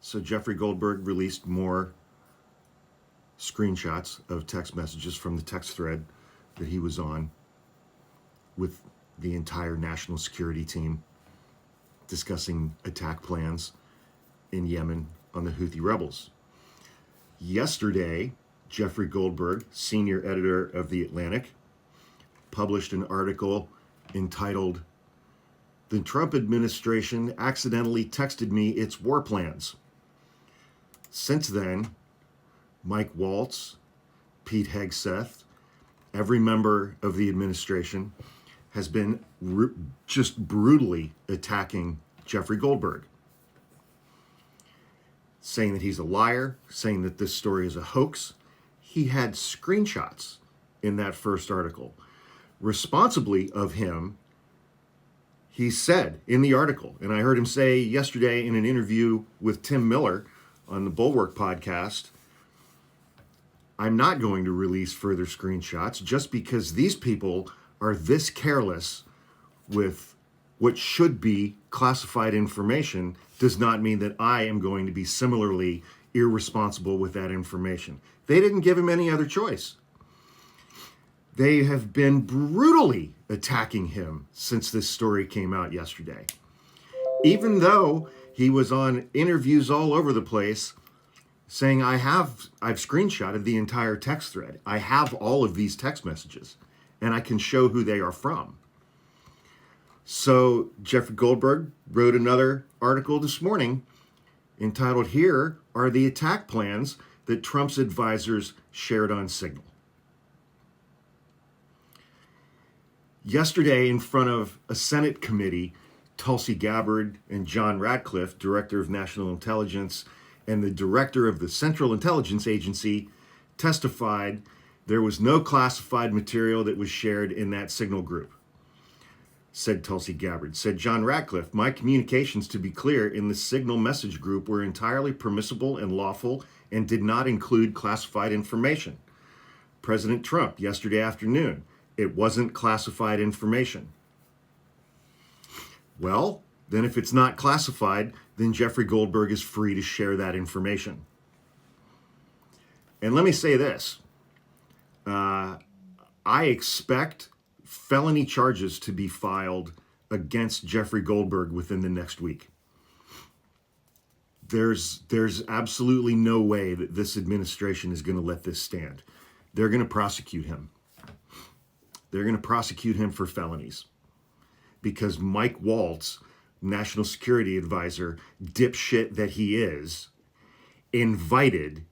So Jeffrey Goldberg released more screenshots of text messages from the text thread that he was on with the entire national security team discussing attack plans in Yemen on the Houthi rebels. Yesterday, Jeffrey Goldberg, senior editor of The Atlantic, published an article entitled, "The Trump Administration Accidentally Texted Me Its War Plans." Since then, Mike Waltz, Pete Hegseth, every member of the administration has been just brutally attacking Jeffrey Goldberg, saying that he's a liar, saying that this story is a hoax. He had screenshots in that first article. Responsibly of him, he said in the article, and I heard him say yesterday in an interview with Tim Miller on the Bulwark podcast, "I'm not going to release further screenshots just because these people are this careless with what should be classified information does not mean that I am going to be similarly irresponsible with that information." They didn't give him any other choice. They have been brutally attacking him since this story came out yesterday. Even though he was on interviews all over the place saying, I've screenshotted the entire text thread. I have all of these text messages and I can show who they are from. So Jeffrey Goldberg wrote another article this morning entitled, "Here Are the Attack Plans That Trump's Advisors Shared on Signal." Yesterday, in front of a Senate committee, Tulsi Gabbard and John Ratcliffe, Director of National Intelligence and the Director of the Central Intelligence Agency, testified there was no classified material that was shared in that signal group. Said Tulsi Gabbard. Said John Ratcliffe, "My communications, to be clear, in the signal message group were entirely permissible and lawful and did not include classified information." President Trump, yesterday afternoon, "It wasn't classified information." Well, then if it's not classified, then Jeffrey Goldberg is free to share that information. And let me say this. I expect felony charges to be filed against Jeffrey Goldberg within the next week. There's absolutely no way that this administration is going to let this stand. They're going to prosecute him. They're going to prosecute him for felonies because Mike Waltz, national security advisor, dipshit that he is, invited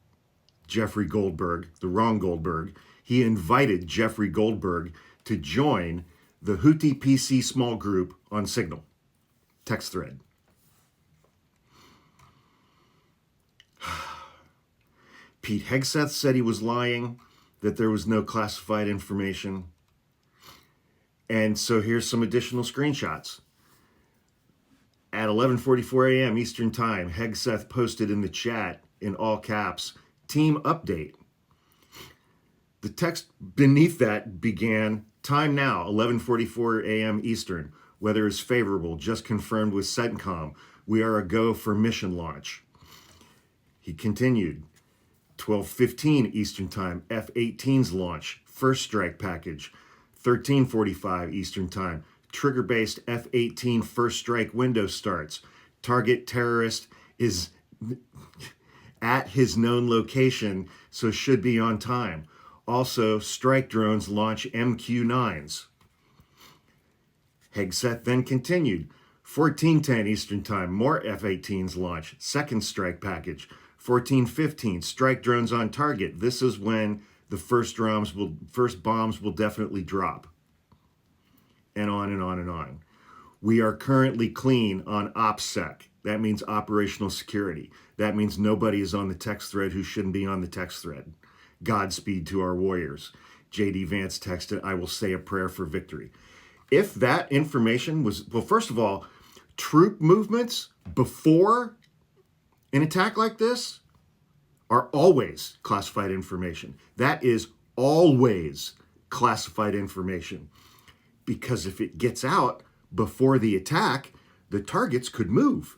Jeffrey Goldberg, the wrong Goldberg, he invited Jeffrey Goldberg to join the Houthi PC small group on Signal, text thread. Pete Hegseth said he was lying, that there was no classified information. And so here's some additional screenshots. At 11:44 a.m. Eastern Time, Hegseth posted in the chat in all caps, "Team update." The text beneath that began, "Time now, 11:44 a.m. Eastern. Weather is favorable, just confirmed with CENTCOM. We are a go for mission launch." He continued, 12:15 Eastern Time, F-18s launch, first strike package. 13:45 Eastern Time, trigger-based F-18 first strike window starts. Target terrorist is at his known location, so should be on time. Also, strike drones launch MQ-9s. Hegseth then continued, 14:10 Eastern Time, more F-18s launch, second strike package. 14:15, strike drones on target. This is when the first bombs will definitely drop. And on and on and on. We are currently clean on OPSEC. That means operational security. That means nobody is on the text thread who shouldn't be on the text thread. Godspeed to our warriors. J.D. Vance texted, "I will say a prayer for victory." If that information was, well, first of all, troop movements before an attack like this are always classified information. That is always classified information. Because if it gets out before the attack, the targets could move.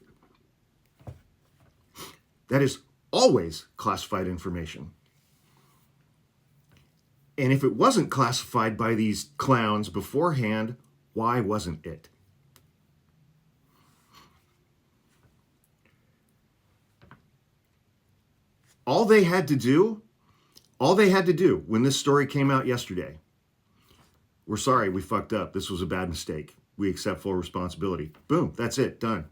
That is always classified information. And if it wasn't classified by these clowns beforehand, why wasn't it? All they had to do when this story came out yesterday, we're sorry, we fucked up. This was a bad mistake. We accept full responsibility. Boom, that's it, done.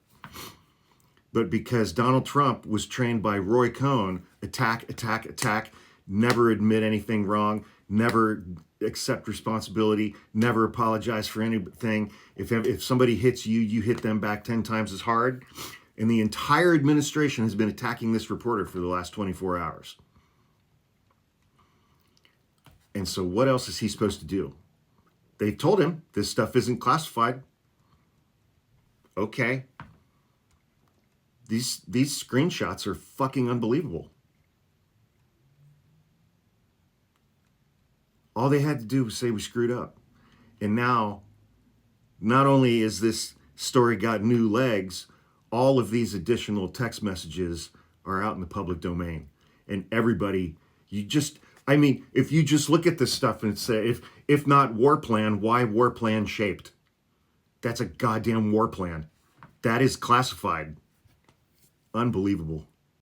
But because Donald Trump was trained by Roy Cohn, attack, attack, attack, never admit anything wrong, never accept responsibility, never apologize for anything. If somebody hits you, you hit them back 10 times as hard. And the entire administration has been attacking this reporter for the last 24 hours. And so what else is he supposed to do? They told him this stuff isn't classified. Okay. These screenshots are fucking unbelievable. All they had to do was say we screwed up. And now, not only is this story got new legs, all of these additional text messages are out in the public domain. And everybody, if you just look at this stuff and say, if not war plan, why war plan shaped? That's a goddamn war plan. That is classified. Unbelievable.